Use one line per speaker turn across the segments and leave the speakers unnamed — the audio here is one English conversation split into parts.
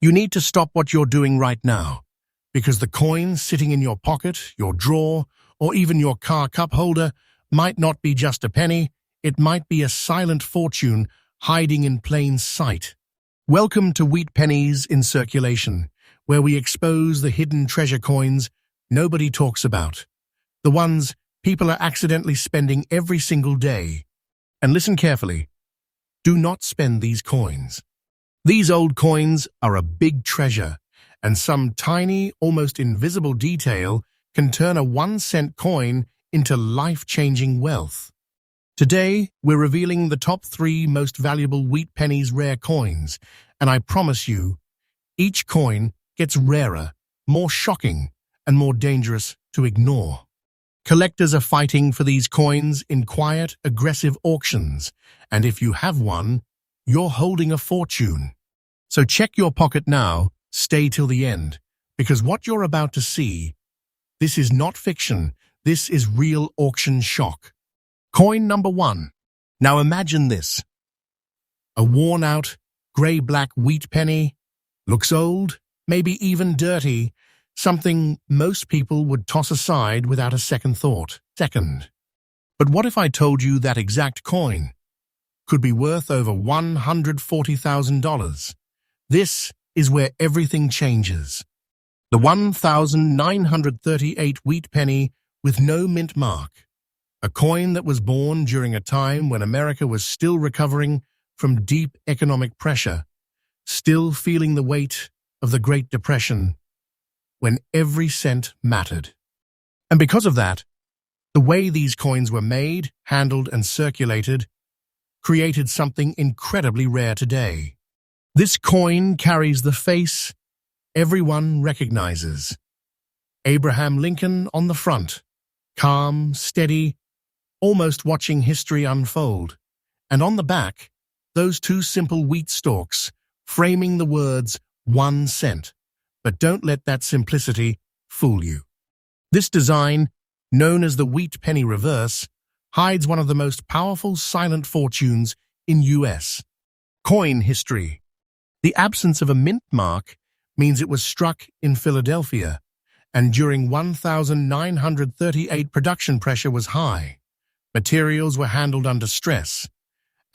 You need to stop what you're doing right now, because the coin sitting in your pocket, your drawer, or even your car cup holder might not be just a penny, it might be a silent fortune hiding in plain sight. Welcome to Wheat Pennies in Circulation, where we expose the hidden treasure coins nobody talks about, the ones people are accidentally spending every single day. And listen carefully, do not spend these coins. These old coins are a big treasure, and some tiny, almost invisible detail can turn a 1-cent coin into life-changing wealth. Today, we're revealing the top 3 most valuable Wheat Pennies rare coins, and I promise you, each coin gets rarer, more shocking, and more dangerous to ignore. Collectors are fighting for these coins in quiet, aggressive auctions, and if you have one, you're holding a fortune. So check your pocket now, stay till the end, because what you're about to see, this is not fiction, this is real auction shock. Coin number 1. Now imagine this. A worn-out, grey-black wheat penny, looks old, maybe even dirty, something most people would toss aside without a second thought. But what if I told you that exact coin could be worth over $140,000? This is where everything changes. The 1938 wheat penny with no mint mark. A coin that was born during a time when America was still recovering from deep economic pressure, still feeling the weight of the Great Depression, when every cent mattered. And because of that, the way these coins were made, handled, and circulated created something incredibly rare today. This coin carries the face everyone recognizes. Abraham Lincoln on the front, calm, steady, almost watching history unfold. And on the back, those 2 simple wheat stalks, framing the words 1 cent. But don't let that simplicity fool you. This design, known as the wheat penny reverse, hides one of the most powerful silent fortunes in U.S. coin history. The absence of a mint mark means it was struck in Philadelphia, and during 1938 production pressure was high. Materials were handled under stress,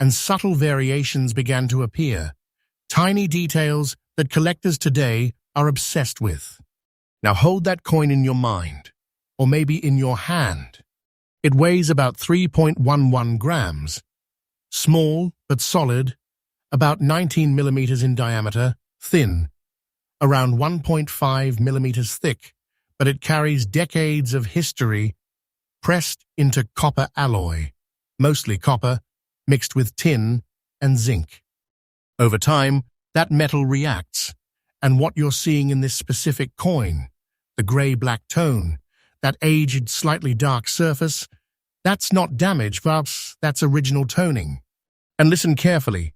and subtle variations began to appear, tiny details that collectors today are obsessed with. Now hold that coin in your mind, or maybe in your hand. It weighs about 3.11 grams, small but solid, about 19 millimeters in diameter, thin, around 1.5 millimeters thick, but it carries decades of history pressed into copper alloy, mostly copper, mixed with tin and zinc. Over time, that metal reacts, and what you're seeing in this specific coin, the gray-black tone, that aged, slightly dark surface, that's not damage, but that's original toning. And listen carefully,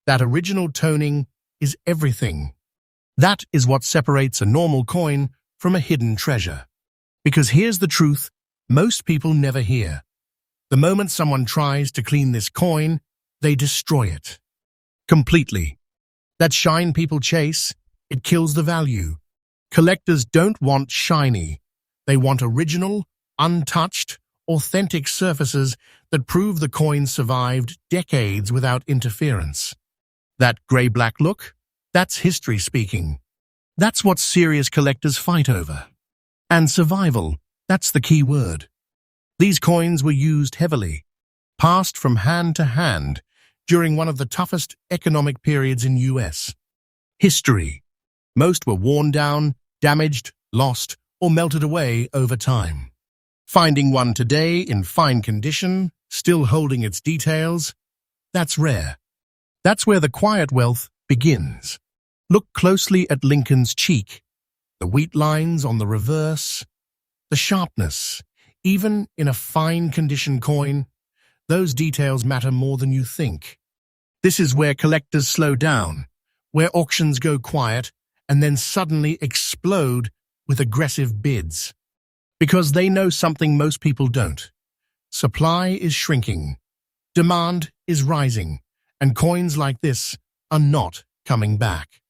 that original toning is everything. That is what separates a normal coin from a hidden treasure. Because here's the truth most people never hear. The moment someone tries to clean this coin, they destroy it. Completely. That shine people chase, it kills the value. Collectors don't want shiny. They want original, untouched, authentic surfaces that prove the coin survived decades without interference. That gray-black look? That's history speaking. That's what serious collectors fight over. And survival, that's the key word. These coins were used heavily, passed from hand to hand during one of the toughest economic periods in U.S. history. Most were worn down, damaged, lost, or melted away over time. Finding one today in fine condition, still holding its details, that's rare. That's where the quiet wealth begins. Look closely at Lincoln's cheek, the wheat lines on the reverse, the sharpness. Even in a fine condition coin, those details matter more than you think. This is where collectors slow down, where auctions go quiet and then suddenly explode with aggressive bids. Because they know something most people don't. Supply is shrinking, demand is rising, and coins like this are not coming back.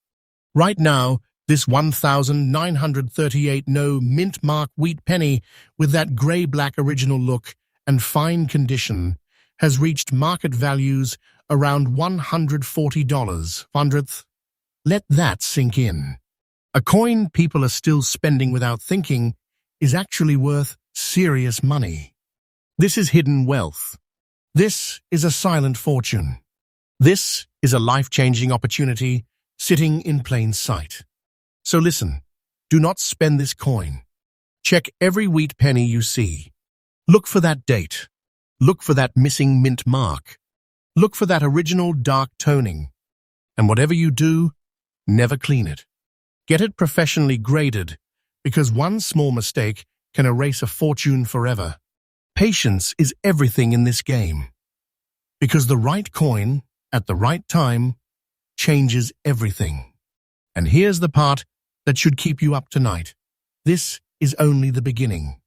Right now, this 1938 no mint mark wheat penny with that grey-black original look and fine condition has reached market values around $140. Hundredth. Let that sink in. A coin people are still spending without thinking is actually worth serious money. This is hidden wealth. This is a silent fortune. This is a life-changing opportunity sitting in plain sight. So listen, do not spend this coin. Check every wheat penny you see. Look for that date. Look for that missing mint mark. Look for that original dark toning. And whatever you do, never clean it. Get it professionally graded, because one small mistake can erase a fortune forever. Patience is everything in this game, because the right coin at the right time changes everything. And here's the part that should keep you up tonight. This is only the beginning,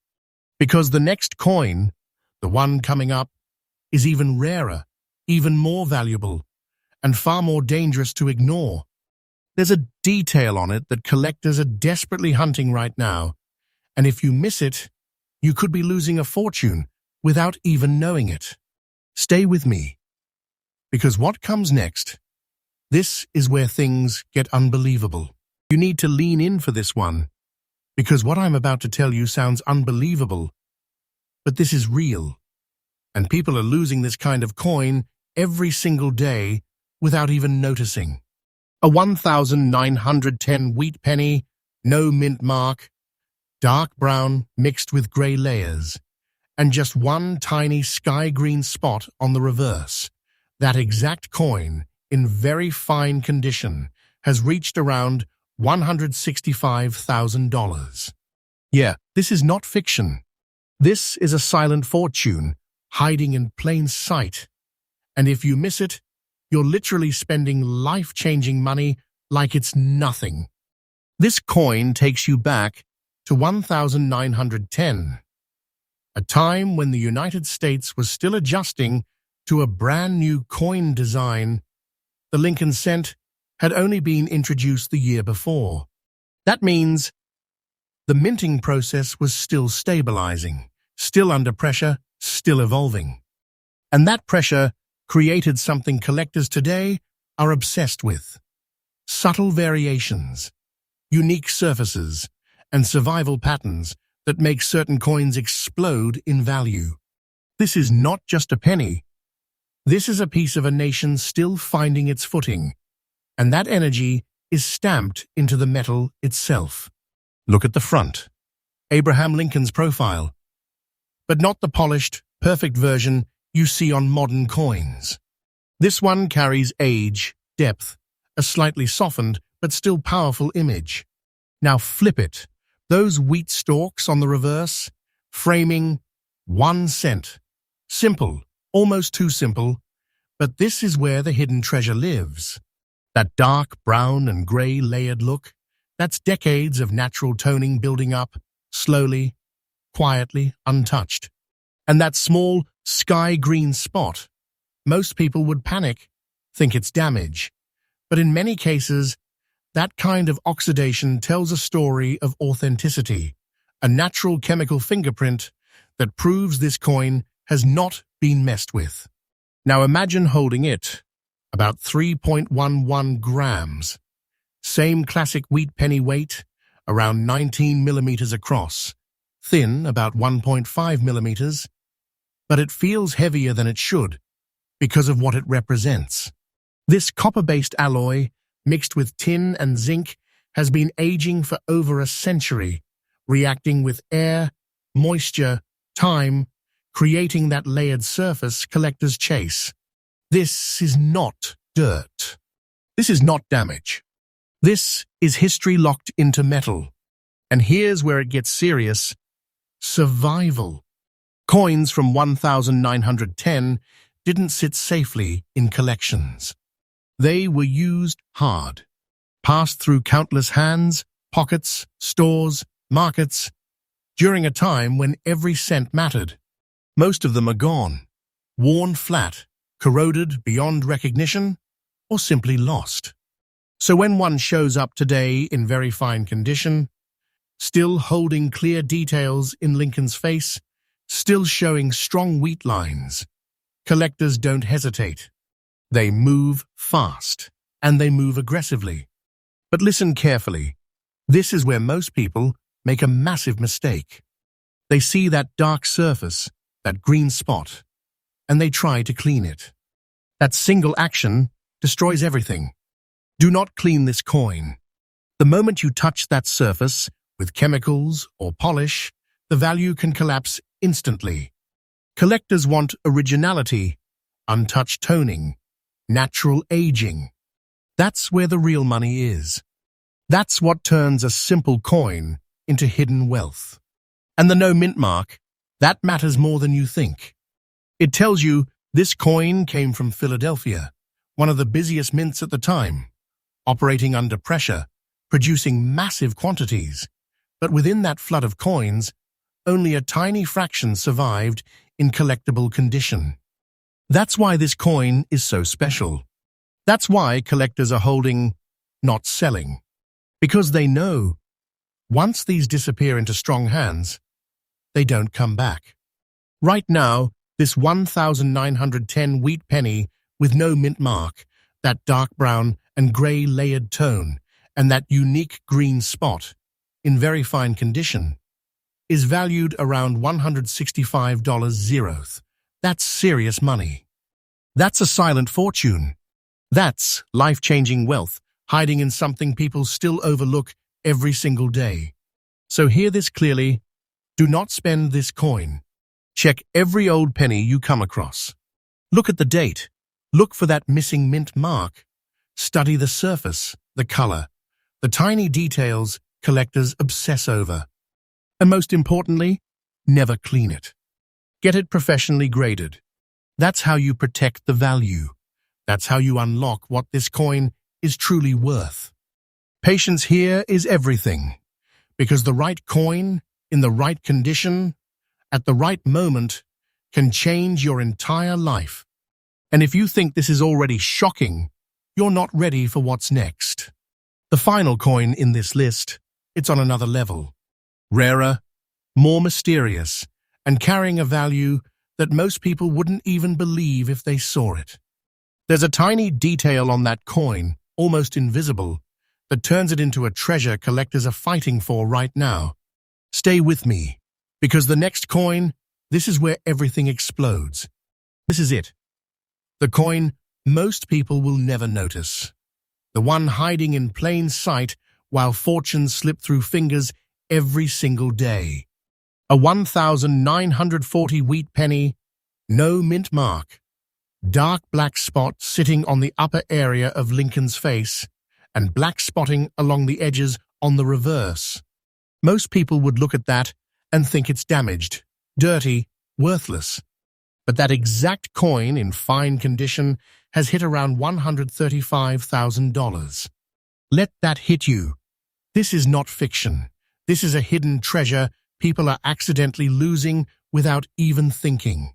because the next coin, the one coming up, is even rarer, even more valuable, and far more dangerous to ignore. There's a detail on it that collectors are desperately hunting right now, and if you miss it, you could be losing a fortune without even knowing it. Stay with me, because what comes next, this is where things get unbelievable. You need to lean in for this one, because what I'm about to tell you sounds unbelievable, but this is real, and people are losing this kind of coin every single day without even noticing. A 1910 wheat penny, no mint mark, dark brown mixed with grey layers, and just one tiny sky green spot on the reverse. That exact coin, in very fine condition, has reached around $165,000. Yeah, this is not fiction. This is a silent fortune, hiding in plain sight. And if you miss it, you're literally spending life-changing money like it's nothing. This coin takes you back to 1910, a time when the United States was still adjusting to a brand new coin design. The Lincoln cent had only been introduced the year before. That means the minting process was still stabilizing, still under pressure, still evolving. And that pressure created something collectors today are obsessed with: subtle variations, unique surfaces, and survival patterns that make certain coins explode in value. This is not just a penny. This is a piece of a nation still finding its footing, and that energy is stamped into the metal itself. Look at the front. Abraham Lincoln's profile, but not the polished, perfect version you see on modern coins. This one carries age, depth, a slightly softened but still powerful image. Now flip it. Those wheat stalks on the reverse, framing 1 cent. Simple, almost too simple, but this is where the hidden treasure lives. That dark brown and grey layered look, that's decades of natural toning building up, slowly, quietly, untouched. And that small sky green spot, most people would panic, think it's damage. But in many cases, that kind of oxidation tells a story of authenticity, a natural chemical fingerprint that proves this coin has not been messed with. Now imagine holding it, about 3.11 grams. Same classic wheat penny weight, around 19 millimeters across, thin, about 1.5 millimeters, but it feels heavier than it should because of what it represents. This copper-based alloy, mixed with tin and zinc, has been aging for over a century, reacting with air, moisture, time, creating that layered surface collectors chase. This is not dirt. This is not damage. This is history locked into metal. And here's where it gets serious: survival. Coins from 1910 didn't sit safely in collections. They were used hard, passed through countless hands, pockets, stores, markets, during a time when every cent mattered. Most of them are gone, worn flat, corroded beyond recognition, or simply lost. So when one shows up today in very fine condition, still holding clear details in Lincoln's face, still showing strong wheat lines, collectors don't hesitate. They move fast, and they move aggressively. But listen carefully. This is where most people make a massive mistake. They see that dark surface, that green spot, and they try to clean it. That single action destroys everything. Do not clean this coin. The moment you touch that surface with chemicals or polish, the value can collapse instantly. Collectors want originality, untouched toning, natural aging. That's where the real money is. That's what turns a simple coin into hidden wealth. And the no mint mark, that matters more than you think. It tells you this coin came from Philadelphia, one of the busiest mints at the time, operating under pressure, producing massive quantities. But within that flood of coins, only a tiny fraction survived in collectible condition. That's why this coin is so special. That's why collectors are holding, not selling. Because they know, once these disappear into strong hands, they don't come back. Right now, this 1910 wheat penny with no mint mark, that dark brown and grey layered tone, and that unique green spot, in very fine condition, is valued around $165 zeroth. That's serious money. That's a silent fortune. That's life-changing wealth hiding in something people still overlook every single day. So hear this clearly. Do not spend this coin. Check every old penny you come across. Look at the date. Look for that missing mint mark. Study the surface, the color, the tiny details collectors obsess over. And most importantly, never clean it. Get it professionally graded. That's how you protect the value. That's how you unlock what this coin is truly worth. Patience here is everything, because the right coin, in the right condition, at the right moment, can change your entire life. And if you think this is already shocking, you're not ready for what's next. The final coin in this list, it's on another level. Rarer, more mysterious, and carrying a value that most people wouldn't even believe if they saw it. There's a tiny detail on that coin, almost invisible, that turns it into a treasure collectors are fighting for right now. Stay with me, because the next coin, this is where everything explodes. This is it. The coin most people will never notice. The one hiding in plain sight while fortunes slip through fingers every single day. A 1940 wheat penny, no mint mark, dark black spot sitting on the upper area of Lincoln's face, and black spotting along the edges on the reverse. Most people would look at that and think it's damaged, dirty, worthless. But that exact coin in fine condition has hit around $135,000. Let that hit you. This is not fiction. This is a hidden treasure people are accidentally losing without even thinking.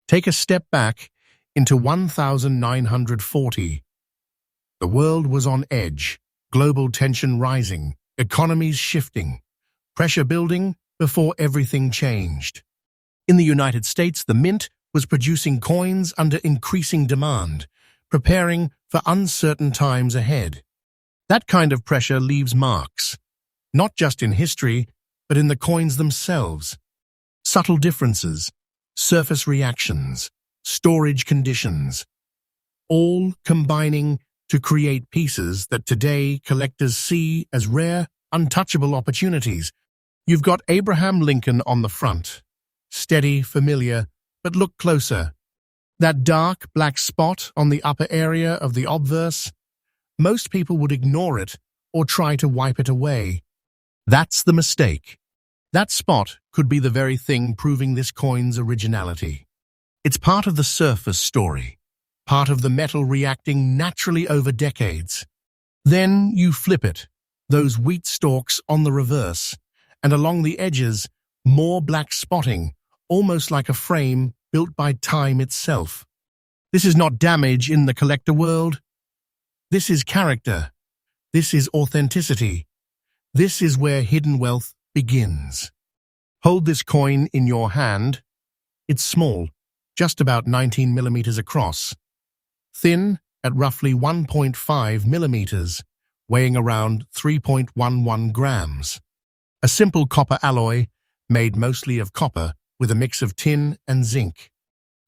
Take a step back into 1940. The world was on edge, global tension rising, economies shifting, pressure building before everything changed. In the United States, the mint was producing coins under increasing demand, preparing for uncertain times ahead. That kind of pressure leaves marks, not just in history, but in the coins themselves. Subtle differences, surface reactions, storage conditions, all combining to create pieces that today collectors see as rare, untouchable opportunities. You've got Abraham Lincoln on the front, steady, familiar, but look closer. That dark black spot on the upper area of the obverse, most people would ignore it or try to wipe it away. That's the mistake. That spot could be the very thing proving this coin's originality. It's part of the surface story, part of the metal reacting naturally over decades. Then you flip it, those wheat stalks on the reverse, and along the edges, more black spotting, almost like a frame built by time itself. This is not damage in the collector world. This is character. This is authenticity. This is where hidden wealth begins. Hold this coin in your hand. It's small, just about 19 millimeters across. Thin at roughly 1.5 millimeters, weighing around 3.11 grams. A simple copper alloy made mostly of copper with a mix of tin and zinc.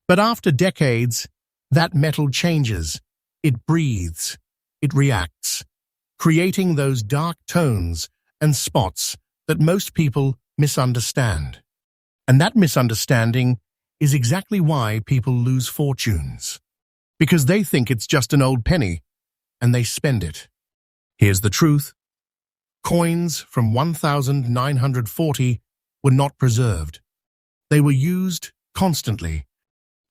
But after decades, that metal changes. It breathes. It reacts, creating those dark tones and spots that most people misunderstand. And that misunderstanding is exactly why people lose fortunes. Because they think it's just an old penny, and they spend it. Here's the truth. Coins from 1940 were not preserved. They were used constantly.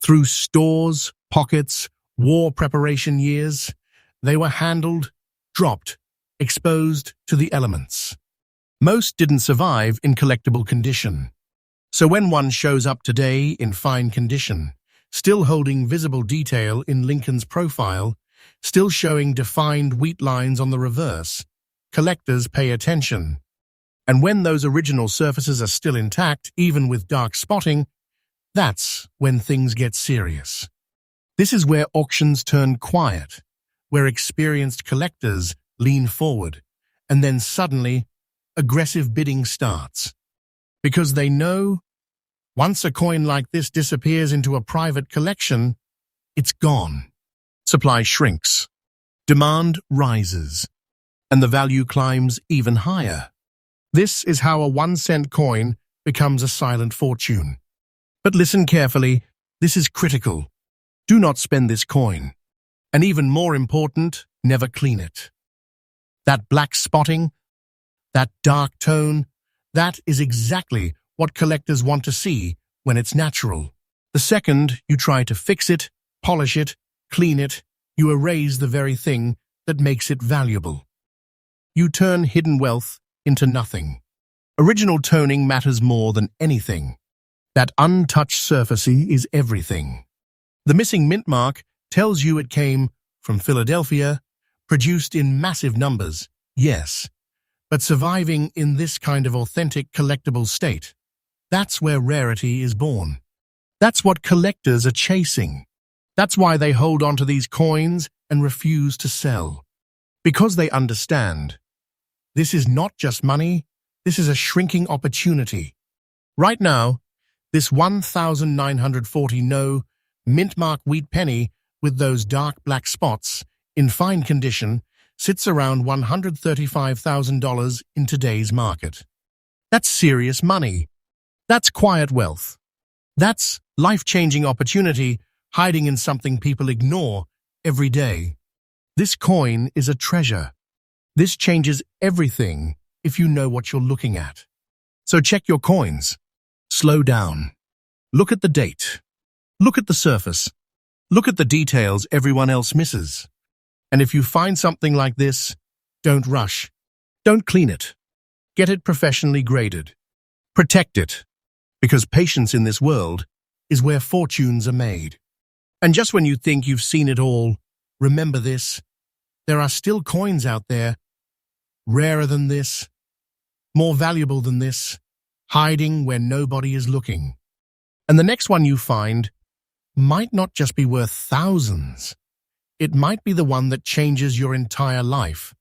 Through stores, pockets, war preparation years, they were handled, dropped, exposed to the elements. Most didn't survive in collectible condition. So when one shows up today in fine condition, still holding visible detail in Lincoln's profile, still showing defined wheat lines on the reverse, collectors pay attention. And when those original surfaces are still intact, even with dark spotting, that's when things get serious. This is where auctions turn quiet, where experienced collectors lean forward, and then suddenly, aggressive bidding starts. Because they know, once a coin like this disappears into a private collection, it's gone. Supply shrinks, demand rises, and the value climbs even higher. This is how a 1-cent coin becomes a silent fortune. But listen carefully, this is critical. Do not spend this coin. And even more important, never clean it. That black spotting, that dark tone, that is exactly what collectors want to see when it's natural. The second you try to fix it, polish it, clean it, you erase the very thing that makes it valuable. You turn hidden wealth into nothing. Original toning matters more than anything. That untouched surface is everything. The missing mint mark tells you it came from Philadelphia, produced in massive numbers, yes, but surviving in this kind of authentic collectible state. That's where rarity is born. That's what collectors are chasing. That's why they hold on to these coins and refuse to sell. Because they understand. This is not just money, this is a shrinking opportunity. Right now, this 1940 mint mark wheat penny with those dark black spots, in fine condition, sits around $135,000 in today's market. That's serious money. That's quiet wealth. That's life-changing opportunity hiding in something people ignore every day. This coin is a treasure. This changes everything if you know what you're looking at. So check your coins. Slow down. Look at the date. Look at the surface. Look at the details everyone else misses. And if you find something like this, don't rush. Don't clean it. Get it professionally graded. Protect it. Because patience in this world is where fortunes are made. And just when you think you've seen it all, remember this. There are still coins out there, rarer than this, more valuable than this, hiding where nobody is looking. And the next one you find might not just be worth thousands. It might be the one that changes your entire life.